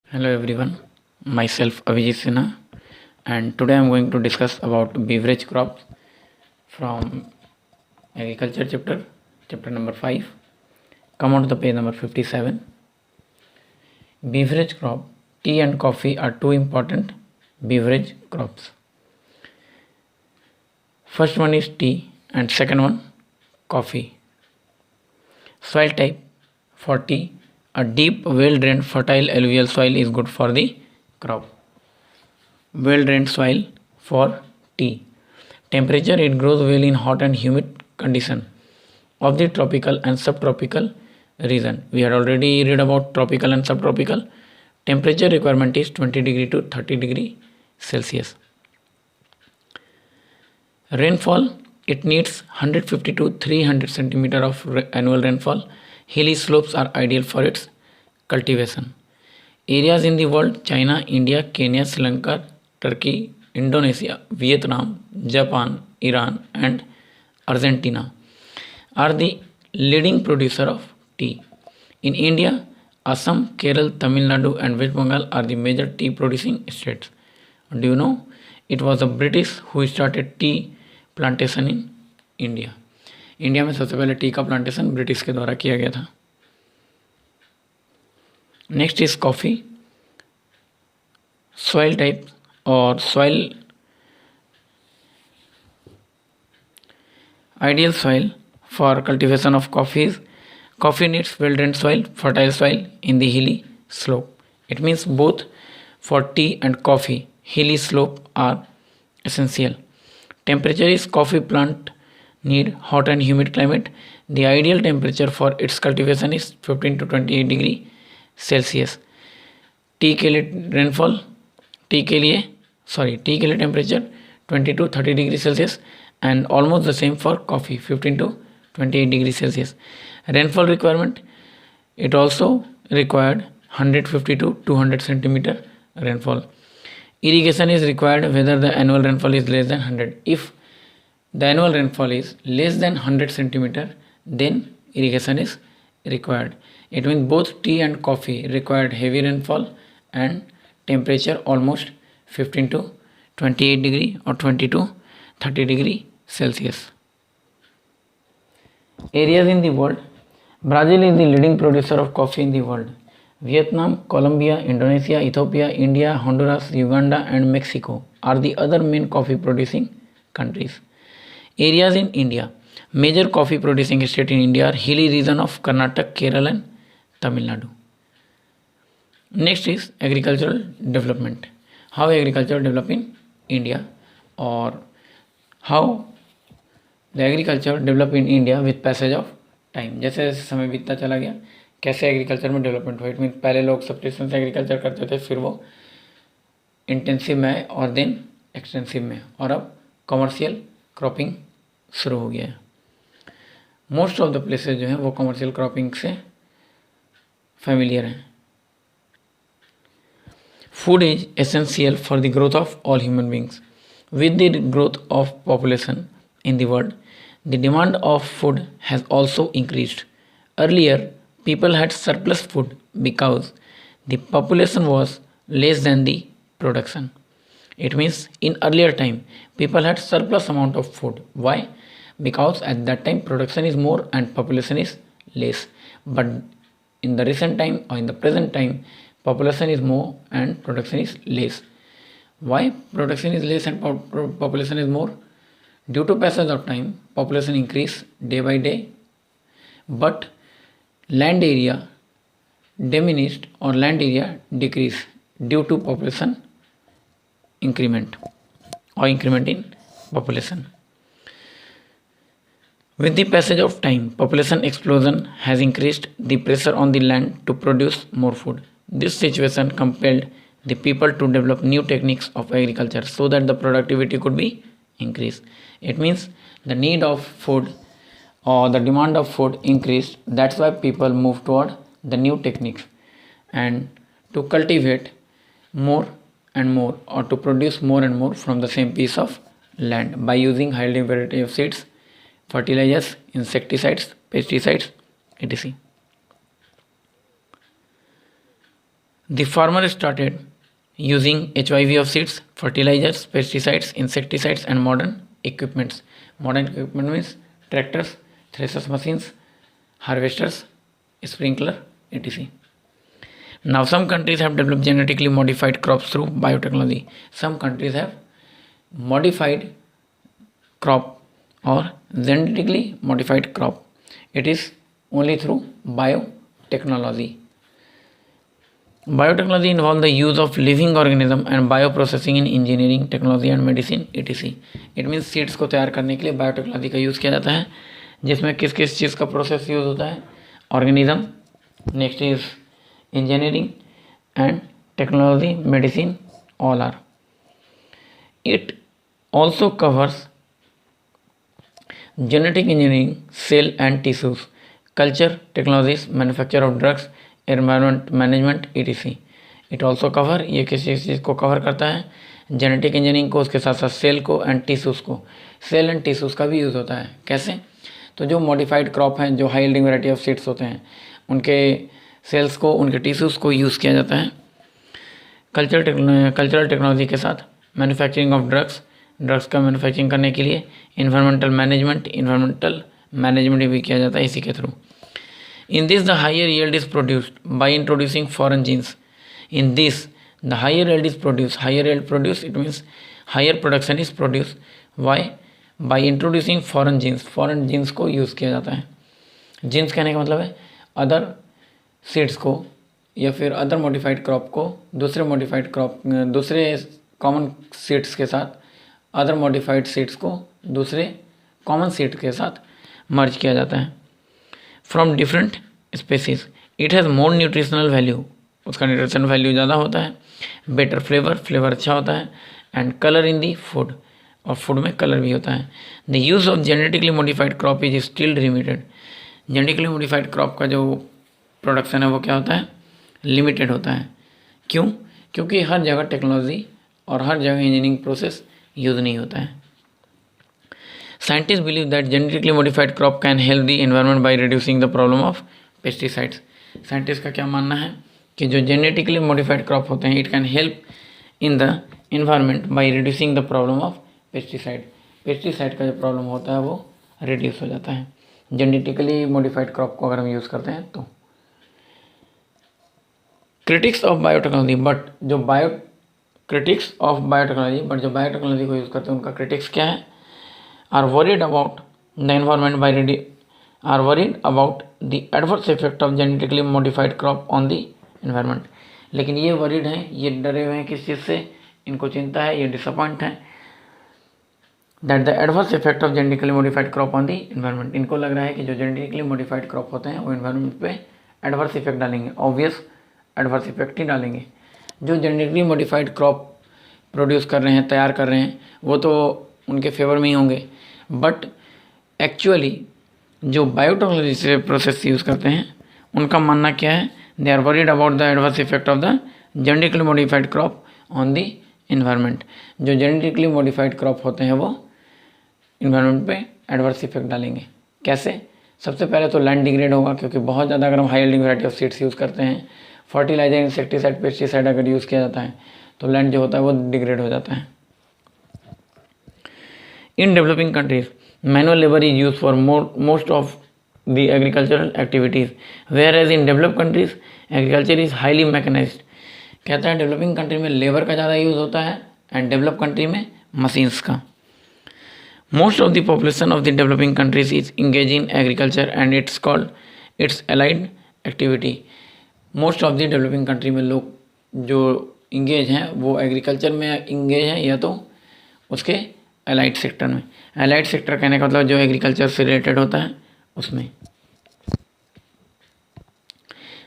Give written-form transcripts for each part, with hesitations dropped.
Hello everyone, myself Avijit Sinha, and today I am going to discuss about beverage crops from agriculture chapter number 5. Come on to the page number 57. Beverage crop, tea and coffee are two important beverage crops. First one is tea and second one coffee. Soil type for tea, a deep, well-drained, fertile alluvial soil is good for the crop. Well-drained soil for tea. Temperature, it grows well in hot and humid condition of the tropical and subtropical region. We had already read about tropical and subtropical. Temperature requirement is 20 degree to 30 degree Celsius. Rainfall, it needs 150 to 300 centimeter of annual rainfall. Hilly slopes are ideal for its cultivation. Areas in the world: China, India, Kenya, Sri Lanka, Turkey, Indonesia, Vietnam, Japan, Iran, and Argentina are the leading producer of tea. In India, Assam, Kerala, Tamil Nadu, and West Bengal are the major tea producing states. Do you know it was the British who started tea plantation in India. India में सबसे पहले T का plantation British के द्वारा किया गया था. Next is coffee. Soil type और soil ideal soil for cultivation of coffee needs well drained soil, fertile soil in the hilly slope. It means both for tea and coffee hilly slope are essential. Temperature is coffee plant need hot and humid climate. The ideal temperature for its cultivation is 15 to 28 degree Celsius. T के लिए rainfall T के लिए temperature 20 to 30 degree Celsius and almost the same for coffee 15 to 28 degree Celsius. Rainfall requirement, it also required 150 to 200 centimeter rainfall. Irrigation is required whether the annual rainfall is less than 100. If the annual rainfall is less than 100 centimeter, then irrigation is required. It means both tea and coffee required heavy rainfall and temperature almost 15 to 28 degree or 20 to 30 degree Celsius. Areas in the world: Brazil is the leading producer of coffee in the world. Vietnam, Colombia, Indonesia, Ethiopia, India, Honduras, Uganda, and Mexico are the other main coffee producing countries. Areas in India: major coffee producing states in India are hilly region of Karnataka, Kerala, and Tamil Nadu. Next is agricultural development. How agriculture develop in India, or how the agriculture develop in India with passage of time. जैसे जैसे समय बीतता चला गया कैसे agriculture में development हुआ. It mean पहले लोग सब्सिस्टेंस एग्रीकल्चर करते थे, फिर वो इंटेंसिव में और देन एक्सटेंसिव में, और अब कमर्शियल क्रॉपिंग शुरू हो गया है. मोस्ट ऑफ द प्लेसेस जो हैं वो कमर्शियल क्रॉपिंग से फेमिलियर हैं. Food is essential for the growth of all human beings. With the growth of population in the world, the demand of food has also increased. Earlier, people had surplus food because the population was less than the production. It means in earlier time, people had surplus amount of food. Why? Because at that time production is more and population is less. But in the recent time or in the present time, population is more and production is less. Why production is less and population is more? Due to passage of time, population increase day by day, but land area diminished or land area decrease due to population increment or increment in population. With the passage of time, population explosion has increased the pressure on the land to produce more food. This situation compelled the people to develop new techniques of agriculture so that the productivity could be increased. It means the need of food or the demand of food increased. That's why people move toward the new techniques and to cultivate more and more, or to produce more and more from the same piece of land by using highly variety of seeds, fertilizers, insecticides, pesticides, etc. The farmer started using HYV of seeds, fertilizers, pesticides, insecticides and modern equipments. Modern equipment means tractors, threshers machines, harvesters, sprinkler, etc. Now some countries have developed genetically modified crops through biotechnology. Some countries have modified crop or genetically modified crop. It is only through biotechnology. Biotechnology involves the use of living organism and bioprocessing in engineering, technology and medicine etc. It means seeds को तैयार करने के लिए biotechnology का use किया जाता है, जिसमें किस किस चीज़ का प्रोसेस यूज़ होता है, organism, next is engineering and technology, medicine, all are. It also covers genetic engineering, cell and tissues, culture technologies, manufacture of drugs, environment management etc. It also cover, ये किसी चीज़ को कवर करता है, genetic engineering को, उसके साथ साथ cell को एंड टिश्यूज़ को. सेल एंड टिश्यूज़ का भी यूज़ होता है. कैसे? तो जो मॉडिफाइड क्रॉप हैं, जो high yielding variety of seeds होते हैं, उनके सेल्स को, उनके टिश्यूज़ को यूज़ किया जाता है. कल्चरल टेक्नोलॉजी के साथ मैन्युफैक्चरिंग ऑफ ड्रग्स का मैन्युफैक्चरिंग करने के लिए इन्वायरमेंटल मैनेजमेंट भी किया जाता है इसी के through. In this, the higher yield is produced by introducing foreign genes. In this, the higher yield is produced. Higher yield produced, it means higher production is produced. Why? By introducing foreign genes. Foreign genes को use किया जाता है. Jeans कहने का मतलब है other seeds को या फिर अदर मॉडिफाइड क्रॉप को दूसरे कॉमन सीड्स के साथ, अदर मॉडिफाइड सीड्स को दूसरे कॉमन सीड के साथ मर्ज किया जाता है. From different species. It has more nutritional value. उसका न्यूट्रिशनल वैल्यू ज़्यादा होता है. बेटर फ्लेवर अच्छा होता है. And colour in the food, और फूड में कलर भी होता है. The use of genetically modified crop is still limited. Genetically modified crop का जो प्रोडक्शन है वो क्या होता है? लिमिटेड होता है. क्यों? क्योंकि हर जगह टेक्नोलॉजी और हर जगह इंजीनियरिंग प्रोसेस यूज़ नहीं होता है. Scientists believe that genetically modified crop can help the environment by reducing the problem of pesticides. Scientists का क्या मानना है कि जो genetically modified crop होते हैं, it can help in the environment by reducing the problem of pesticide. Pesticide का जो प्रॉब्लम होता है वो रिड्यूस हो जाता है जेनेटिकली मॉडिफाइड क्रॉप को अगर हम यूज़ करते हैं तो. क्रिटिक्स ऑफ बायोटेक्नोलॉजी, बट जो बायोटेक्नोलॉजी को यूज़ करते हैं उनका क्रिटिक्स क्या है? are worried about the adverse effect of genetically modified crop on the environment. लेकिन ये वरीड हैं, ये डरे हुए हैं किस चीज़ से? इनको चिंता है, ये डिसअपॉइंट है that the adverse effect of genetically modified crop on the environment. इनको लग रहा है कि जो जेनेटिकली मॉडिफाइड क्रॉप होते हैं वो एनवायरनमेंट पे एडवर्स इफेक्ट डालेंगे. ऑब्वियस एडवर्स इफेक्ट ही डालेंगे. जो जेनेटिकली मॉडिफाइड क्रॉप प्रोड्यूस कर रहे हैं, तैयार कर रहे हैं, वो तो उनके फेवर में ही होंगे. बट एक्चुअली जो बायोटेक्नोलॉजी से प्रोसेस यूज़ करते हैं उनका मानना क्या है? They are worried about the adverse effect of the genetically modified crop on the environment. जो जेनेटिकली मॉडिफाइड क्रॉप होते हैं वो इन्वायरमेंट पे एडवर्स इफेक्ट डालेंगे. कैसे? सबसे पहले तो लैंड डिग्रेड होगा, क्योंकि बहुत ज़्यादा अगर हम high yielding variety of seeds use करते हैं, फर्टिलाइजर, इंसेक्टिसाइड, पेस्टिसाइड अगर यूज़ किया जाता है तो लैंड जो होता है वो डिग्रेड हो जाता है. In developing countries, manual labor is used for most of the agricultural activities, whereas in developed countries, agriculture is highly mechanized. कहता है डेवलपिंग कंट्री में लेबर का ज़्यादा यूज़ होता है एंड डेवलप कंट्री में मशीन्स का. Most of the population of the developing countries is engage in agriculture and it's allied activity. Most of the developing country में लोग जो इंगेज हैं वो एग्रीकल्चर में इंगेज हैं या तो उसके एलाइड सेक्टर में. एलाइड सेक्टर कहने का मतलब जो एग्रीकल्चर से रिलेटेड होता है उसमें.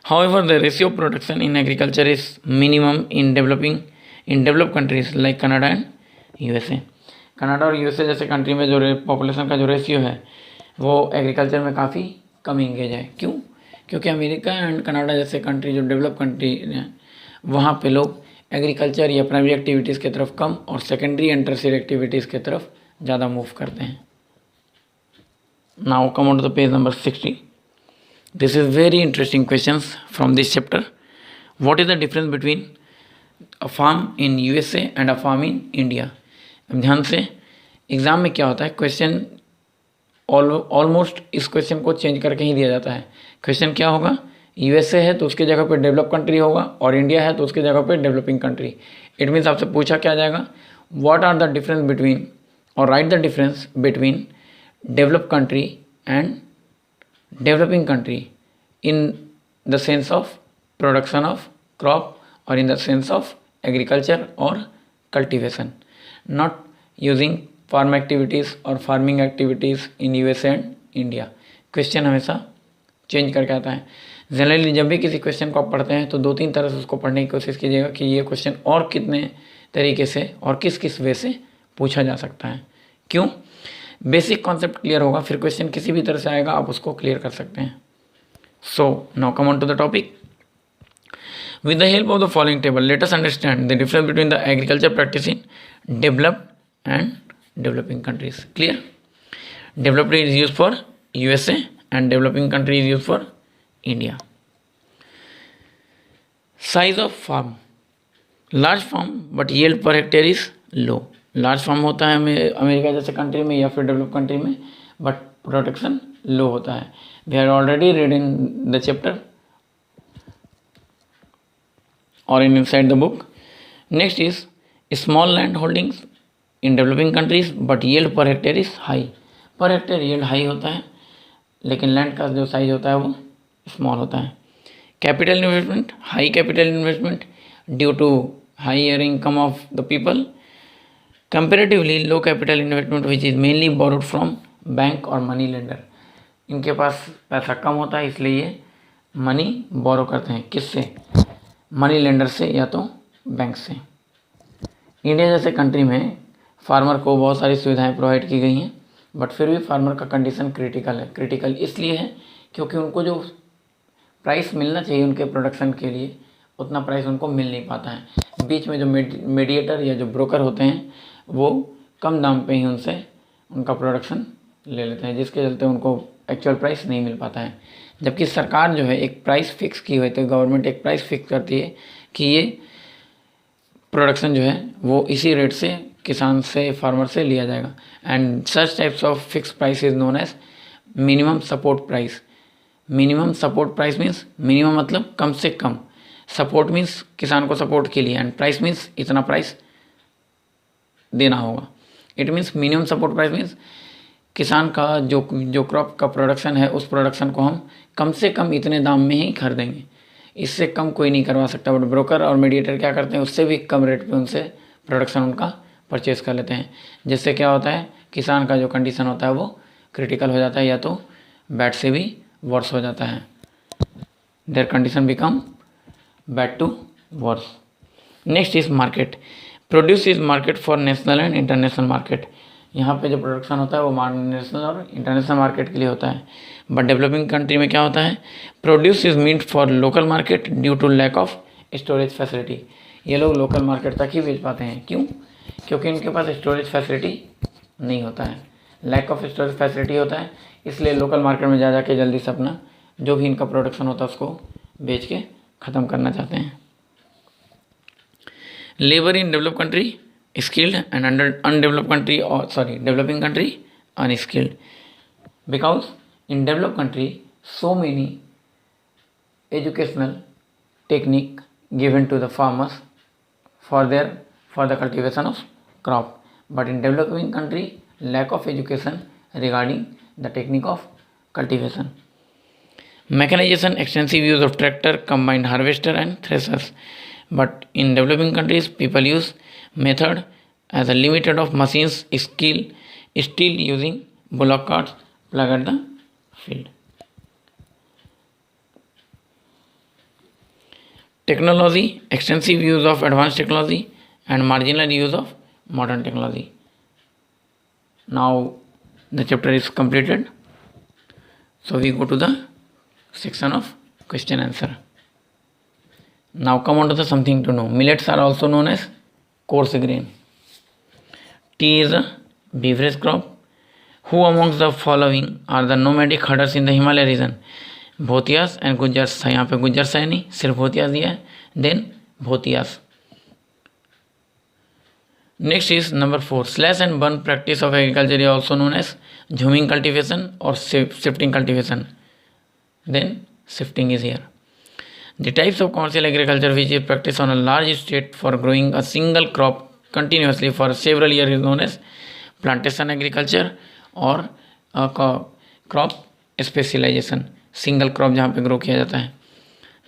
However the ratio of production in agriculture is minimum in developed countries like Canada and USA. Canada और यूएसए जैसे कंट्री में जो पॉपुलेशन का जो रेशियो है वो एग्रीकल्चर में काफ़ी कम इंगेज है. क्यों? क्योंकि अमेरिका एंड कनाडा जैसे कंट्री जो डेवलप कंट्री हैं वहाँ पे लोग एग्रीकल्चर या प्राइमरी एक्टिविटीज़ की तरफ कम और सेकेंडरी एंड टर्शियरी एक्टिविटीज़ की तरफ ज़्यादा मूव करते हैं. Now come on to the page number 60. This is very interesting questions from this chapter. What is the difference between a farm in USA and a farm in India. अब ध्यान से, exam में क्या होता है, question almost इस question को change करके ही दिया जाता है। क्वेश्चन क्या होगा, यूएसए है तो उसकी जगह पे डेवलप कंट्री होगा, और इंडिया है तो उसकी जगह पे डेवलपिंग कंट्री। इट मीन्स आपसे पूछा क्या जाएगा, what are the difference between, और write the difference between develop country and developing country in the sense of production of crop और in the sense of agriculture और cultivation, not using farm activities और farming activities in USA and India. Question हमेशा change करके आता है। Generally जब भी किसी क्वेश्चन को आप पढ़ते हैं तो 2-3 तरह से उसको पढ़ने की कोशिश कीजिएगा कि ये क्वेश्चन और कितने तरीके से और किस किस वे से पूछा जा सकता है। क्यों, बेसिक कॉन्सेप्ट क्लियर होगा, फिर क्वेश्चन किसी भी तरह से आएगा आप उसको क्लियर कर सकते हैं। So now come on to the topic. With the help of the following table, let us understand the difference between the agriculture practice in developed and developing countries. Clear? Developed is used for USA and developing country is used for India. Size of farm. Large farm but yield per hectare is low. Large farm होता है America जैसे country में या फिर develop country में, but production लो होता है. We are already read in the chapter or inside the book. Next is small land holdings in developing countries but yield per hectare is high. Per hectare yield high होता है लेकिन land का जो size होता है वो small होता है. Capital investment, high capital investment due to higher income of the people. Comparatively low capital investment which is mainly borrowed from bank और मनी लेंडर. इनके पास पैसा कम होता है इसलिए ये मनी बोरो करते हैं. किससे? मनी लेंडर से या तो बैंक से. इंडिया जैसे कंट्री में फार्मर को बहुत सारी सुविधाएं प्रोवाइड की गई हैं, बट फिर भी फार्मर का कंडीशन क्रिटिकल है. क्रिटिकल इसलिए है क्योंकि उनको जो प्राइस मिलना चाहिए उनके प्रोडक्शन के लिए उतना प्राइस उनको मिल नहीं पाता है. बीच में जो मीडिएटर या जो ब्रोकर होते हैं वो कम दाम पे ही उनसे उनका प्रोडक्शन ले लेते हैं, जिसके चलते उनको एक्चुअल प्राइस नहीं मिल पाता है. जबकि सरकार जो है एक प्राइस फिक्स की हुई, तो गवर्नमेंट एक प्राइस फिक्स करती है कि ये प्रोडक्शन जो है वो इसी रेट से किसान से, फार्मर से लिया जाएगा. And such types of fix price is known as minimum support price. Minimum support price means minimum मतलब कम से कम, सपोर्ट मीन्स किसान को सपोर्ट के लिए, एंड प्राइस मीन्स इतना प्राइस देना होगा. It means minimum support price means किसान का जो क्रॉप का प्रोडक्शन है उस प्रोडक्शन को हम कम से कम इतने दाम में ही खरीदेंगे, इससे कम कोई नहीं करवा सकता. बट ब्रोकर और मीडिएटर क्या करते हैं, उससे भी कम रेट पे उनसे प्रोडक्शन उनका परचेज़ कर लेते हैं, जिससे क्या होता है किसान का जो कंडीशन होता है वो क्रिटिकल हो जाता है या तो बैड से भी वर्स हो जाता है. Their condition become bad to worse. Next is market. Produce is market for national and international market. यहाँ पे जो प्रोडक्शन होता है वो नेशनल और इंटरनेशनल मार्केट के लिए होता है. बट डेवलपिंग कंट्री में क्या होता है, produce is meant for local market due to lack of storage facility. ये लोग लोकल मार्केट तक ही बेच पाते हैं. क्यों? क्योंकि इनके पास स्टोरेज फैसिलिटी नहीं होता है. लैक ऑफ स्टोरेज फैसिलिटी होता है, इसलिए लोकल मार्केट में जा के जल्दी से अपना जो भी इनका प्रोडक्शन होता है उसको बेच के ख़त्म करना चाहते हैं. Labour in develop country skilled and under undeveloped country, or sorry, developing country unskilled, because in developed country so many educational technique given to the farmers for the cultivation of crop, but in developing country lack of education regarding the technique of cultivation. Mechanization, extensive use of tractor, combined harvester and threshers, but in developing countries people use method as a limited of machines still using bullock carts plug at the field. Technology, extensive use of advanced technology and marginal use of modern technology. Now the chapter is completed, so we go to the section of question answer. Now come on to the something to know. Millets are also known as coarse grain. Tea is a beverage crop. Who amongst the following are the nomadic herders in the Himalaya region? Bhotias and Gujjars. यहाँ पे गुज्जर्स है नहीं, सिर्फ भोतियास दिया है. Then Bhotias. Next is number 4. Slash and burn practice of agriculture is also known as jhuming cultivation or shifting cultivation. Then shifting is here. The types of commercial agriculture which is practiced on a large estate for growing a single crop continuously for several years is known as plantation agriculture or crop specialization. Single crop जहाँ पे grow किया जाता है,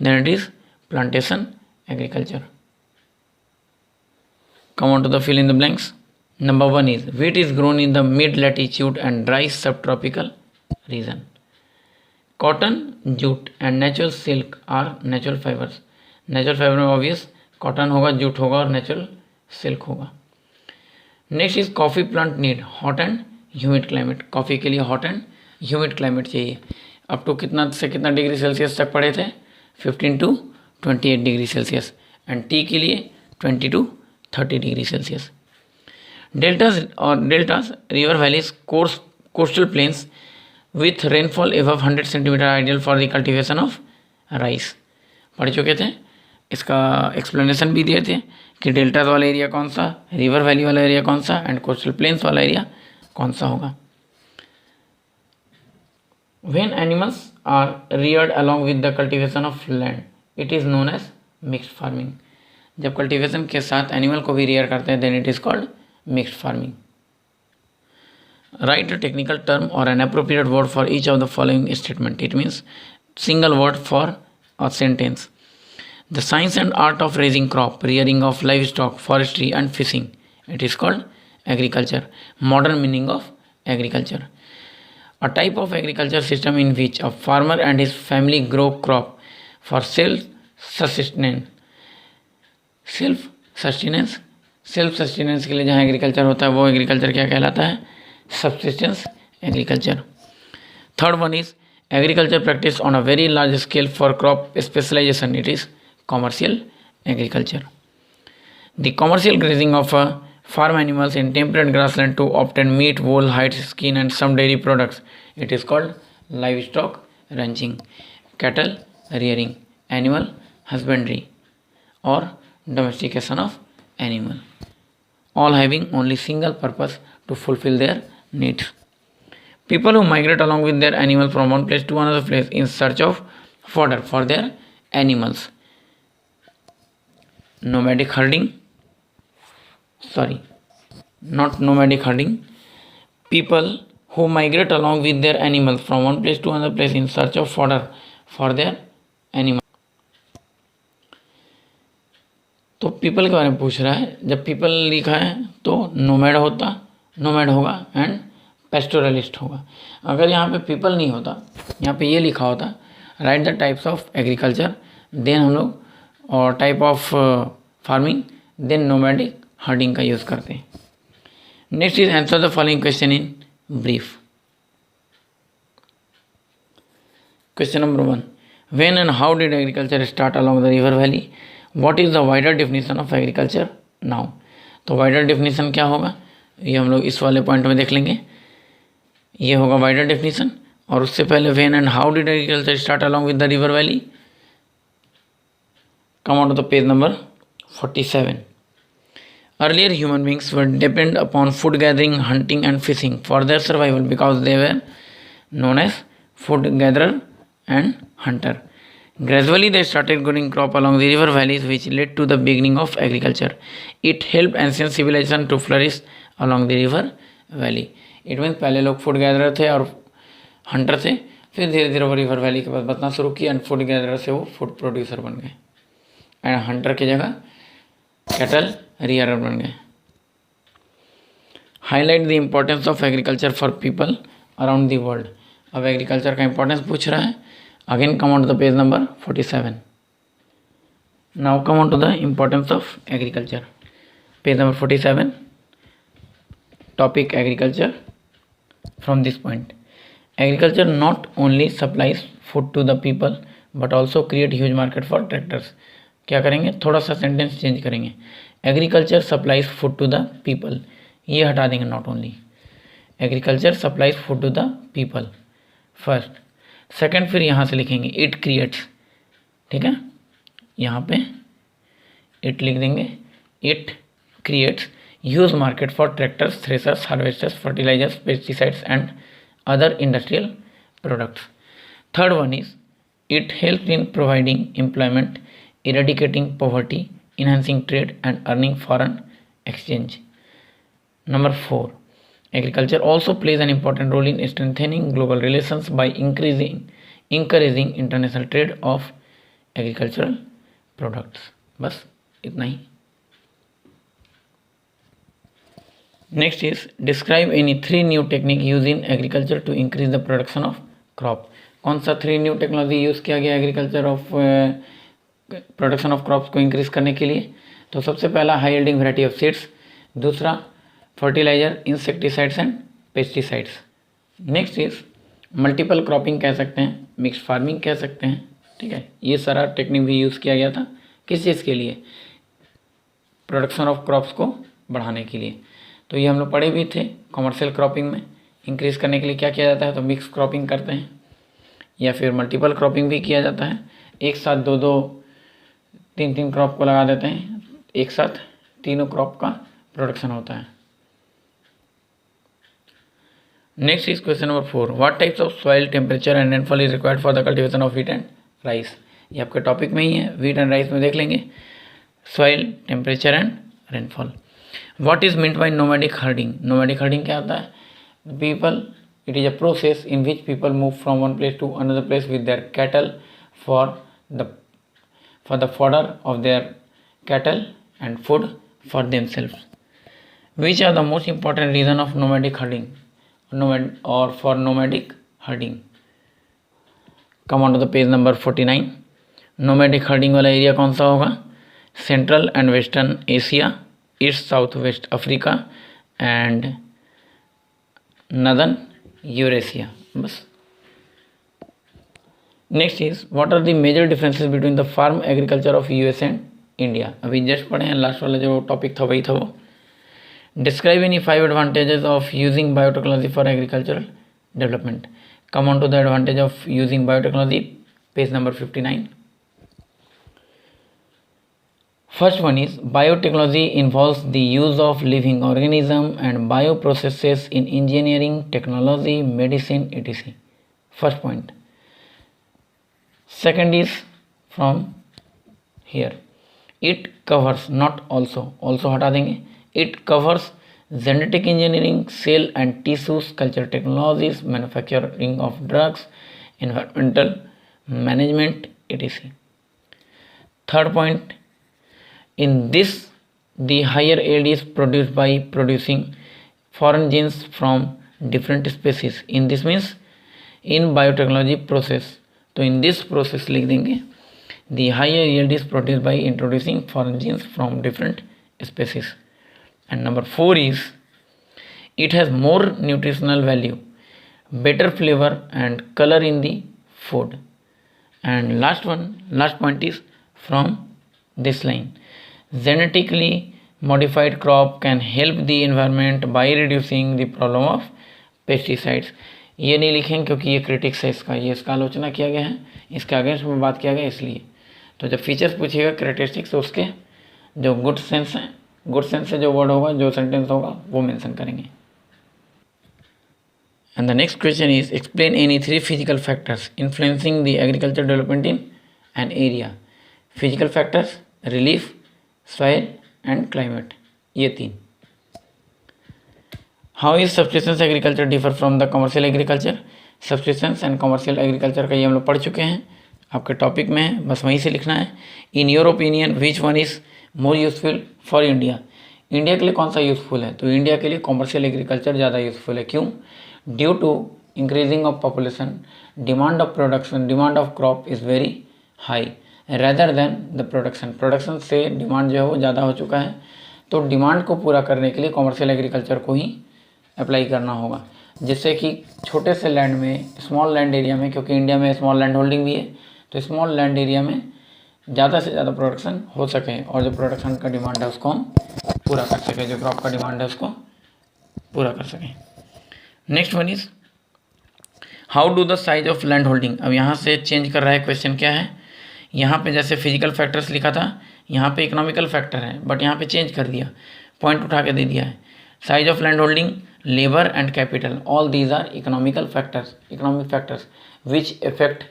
then it is plantation agriculture. Come on to the fill in the blanks. Number 1 is wheat is grown in the mid latitude and dry subtropical region. Cotton, jute and natural silk are natural fibers. Natural fiber में obvious cotton होगा, jute होगा और natural silk होगा. Next is coffee plant need hot and humid climate. Coffee के लिए hot and humid climate चाहिए. Up to कितना से कितना डिग्री सेल्सियस तक पढ़े थे? 15 to 28 degree Celsius. And T के लिए 20 to 30 degree Celsius. Deltas river valleys coastal planes with rainfall above 100 centimetre ideal for the cultivation of rice. पढ़ चुके थे, इसका एक्सप्लेनेशन भी दिए थे कि डेल्टास वाला एरिया कौन सा, रिवर वैली वाला एरिया कौन सा एंड कोस्टल प्लेन्स वाला एरिया कौन सा होगा. When animals are reared along with the cultivation of land, it is known as mixed farming. जब कल्टिवेशन के साथ एनिमल को भी रियर करते हैं then it is called mixed farming. Write a technical term or an appropriate word for each of the following statement. It means single word for a sentence. The science and art of raising crop, rearing of livestock, forestry and fishing. It is called agriculture. Modern meaning of agriculture. A type of agriculture system in which a farmer and his family grow crop for self-sustenance. Self-sustenance के लिए जहाँ agriculture होता है वो agriculture क्या कहलाता है? Subsistence agriculture. Third one is agriculture practice on a very large scale for crop specialization. It is commercial agriculture. The commercial grazing of farm animals in temperate grassland to obtain meat, wool, hide, skin and some dairy products. It is called livestock ranching. Cattle rearing, animal husbandry or domestication of animal, all having only single purpose to fulfill their needs. People who migrate along with their animal from one place to another place in search of fodder for their animals. Nomadic herding. Not nomadic herding. People who migrate along with their animals from one place to another place in search of fodder for their animal. तो people के बारे में पूछ रहा है. जब people लिखा है तो नोमैड होगा एंड पेस्टोरलिस्ट होगा. अगर यहाँ पे पीपल नहीं होता, यहाँ पे ये लिखा होता right the types of agriculture, then हम लोग और type of farming, then nomadic herding का यूज़ करते हैं. Next is answer the following question in brief. Question number 1. When and how did agriculture start along the river valley? What is the wider definition of agriculture now? तो wider definition क्या होगा ये हम लोग इस वाले पॉइंट में देख लेंगे. ये होगा वाइडर डेफिनेशन. और उससे पहले when and how did agriculture start along with the river valley? Come on to the page number 47. Earlier human beings were dependent upon food gathering, hunting and fishing for their survival because they were known as food gatherer and hunter. Gradually they started growing crop along the river valleys which led to the beginning of agriculture. It helped ancient civilization to flourish along the river valley. It means पहले लोग food gatherer थे और Hunter थे, फिर धीरे धीरे वो river valley के पास बचना शुरू किया एंड फूड गैदरर से वो फूड प्रोड्यूसर बन गए एंड हंटर की जगह कैटल रियरर बन गए. Highlight the importance of agriculture for people around the world. अब एग्रीकल्चर का इंपॉर्टेंस पूछ रहा है. Again come on to the page number 47. Now come on to the importance of agriculture. Page number 47. Topic agriculture. From this point agriculture not only supplies food to the people but also create huge market for tractors. क्या करेंगे, थोड़ा सा sentence change करेंगे. Agriculture supplies food to the people, ये हटा देंगे not only. Agriculture supplies food to the people first. Second फिर यहाँ से लिखेंगे इट क्रिएट्स. ठीक है, यहाँ पे इट लिख देंगे, it creates huge market for tractors, threshers, harvesters, fertilizers, pesticides and other industrial products. Third one is it helps in providing employment, eradicating poverty, enhancing trade and earning foreign exchange. Number 4, agriculture also plays an important role in strengthening global relations by encouraging international trade of agricultural products. बस इतना ही. Next is describe any 3 new technique used in agriculture to increase the production of crop. कौन सा 3 new technology use किया गया agriculture of production of crops को increase करने के लिए? तो सबसे पहला high yielding variety of seeds, दूसरा fertilizer, insecticides and pesticides. Next is multiple cropping कह सकते हैं, मिक्स फार्मिंग कह सकते हैं. ठीक है, ये सारा टेक्निक भी यूज़ किया गया था. किस चीज़ के लिए? प्रोडक्शन ऑफ क्रॉप्स को बढ़ाने के लिए. तो ये हम लोग पढ़े भी थे. कॉमर्शियल क्रॉपिंग में इंक्रीज करने के लिए क्या किया जाता है? तो मिक्स क्रॉपिंग करते हैं या फिर मल्टीपल क्रॉपिंग भी किया जाता है. एक साथ 2-2, 3-3 क्रॉप को लगा देते हैं, एक साथ तीनों क्रॉप का प्रोडक्शन होता है. Next is question number 4, what types of soil, temperature and rainfall is required for the cultivation of wheat and rice. ये आपके टॉपिक में ही है, व्हीट एंड राइस में देख लेंगे. Soil, temperature and rainfall. What is meant by nomadic herding. Nomadic herding क्या होता है? People, it is a process in which people move from one place to another place with their cattle for the fodder of their cattle and food for themselves. Which are the most important reason of nomadic herding or for nomadic herding? Come on to the page number 49. nomadic herding वाला area कौन सा होगा? Central and western Asia, east south west Africa and northern Eurasia. बस. Next is what are the major differences between the farm agriculture of US and India. अभी just पढ़े हैं, last वाला जो टॉपिक था वही था वो. Describe any 5 advantages of using biotechnology for agricultural development. Come on to the advantage of using biotechnology, page number 59. First one is biotechnology involves the use of living organism and bioprocesses in engineering, technology, medicine, etc. First point. Second is from here. It covers, not also. Also हटा देंगे. It covers genetic engineering, cell and tissues, culture technologies, manufacturing of drugs, environmental management, etc. Third point. In this, the higher yield is produced by producing foreign genes from different species. In this means in biotechnology process. तो in this process लिख देंगे, the higher yield is produced by introducing foreign genes from different species. And number 4 is it has more nutritional value, better flavor and color in the food. And last point is from this line. Genetically modified crop can help the environment by reducing the problem of pesticides. ये नहीं लिखेंगे क्योंकि ये critics है इसका, ये इसका आलोचना किया गया है, इसके अगेंस्ट में बात किया गया इसलिए. तो जब फीचर्स पूछिएगा क्रेटिस्टिक्स, तो उसके जो गुड सेंस से जो वर्ड होगा, जो सेंटेंस होगा वो मेंशन करेंगे. And the next question is explain any 3 physical factors influencing the agriculture development in an area. Physical factors, relief, soil and climate, ये 3. How is subsistence agriculture differ from the commercial agriculture. Subsistence and commercial agriculture का ये हम लोग पढ़ चुके हैं, आपके topic में है, बस वहीं से लिखना है. In your opinion which one is more useful for India. India के लिए कौन सा यूजफुल है? तो इंडिया के लिए कमर्शियल एग्रीकल्चर ज़्यादा यूजफुल है. क्यों? Due to increasing of population, demand of production, demand of crop is very high rather than the production से डिमांड जो है वो ज़्यादा हो चुका है. तो डिमांड को पूरा करने के लिए कमर्शियल एग्रीकल्चर को ही अप्लाई करना होगा, जिससे कि छोटे से लैंड में, स्मॉल लैंड एरिया में, क्योंकि इंडिया में स्मॉल लैंड होल्डिंग भी है, तो स्मॉल लैंड एरिया में ज़्यादा से ज़्यादा प्रोडक्शन हो सके और जो प्रोडक्शन का डिमांड है उसको हम पूरा कर सकें, जो क्रॉप का डिमांड है उसको पूरा कर सकें. Next one is how do the size of land holding. अब यहाँ से चेंज कर रहा है क्वेश्चन. क्या है यहाँ पे? जैसे फिजिकल फैक्टर्स लिखा था, यहाँ पे इकोनॉमिकल फैक्टर है बट यहाँ पे चेंज कर दिया, पॉइंट उठा के दे दिया है। Size of land holding, labour and capital, all these are economic factors which effect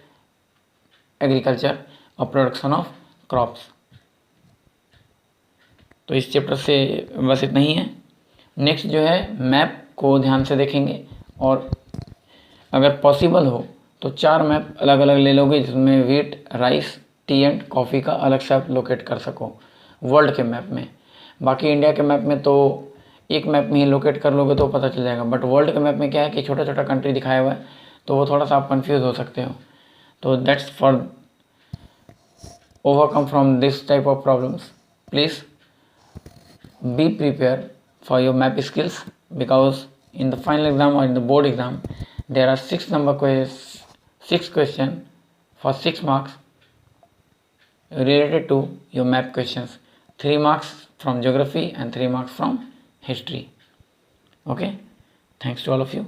agriculture और प्रोडक्शन ऑफ क्रॉप्स। तो इस चैप्टर से बस इतना ही है। नेक्स्ट जो है मैप को ध्यान से देखेंगे और अगर पॉसिबल हो तो 4 मैप अलग अलग ले लोगे जिसमें wheat, rice, T and coffee का अलग से आप लोकेट कर सको वर्ल्ड के मैप में। बाकी इंडिया के मैप में तो एक मैप में ही लोकेट कर लोगे तो पता चल जाएगा, बट वर्ल्ड के मैप में क्या है कि छोटा छोटा कंट्री दिखाया हुआ है तो वो थोड़ा सा आप कंफ्यूज हो सकते हो। तो that's for overcome from this type of problems. Please be prepared for your map skills, because in the final exam or in the board exam there are 6 questions for 6 marks related to your map questions, 3 marks from geography and 3 marks from history. Okay, thanks to all of you.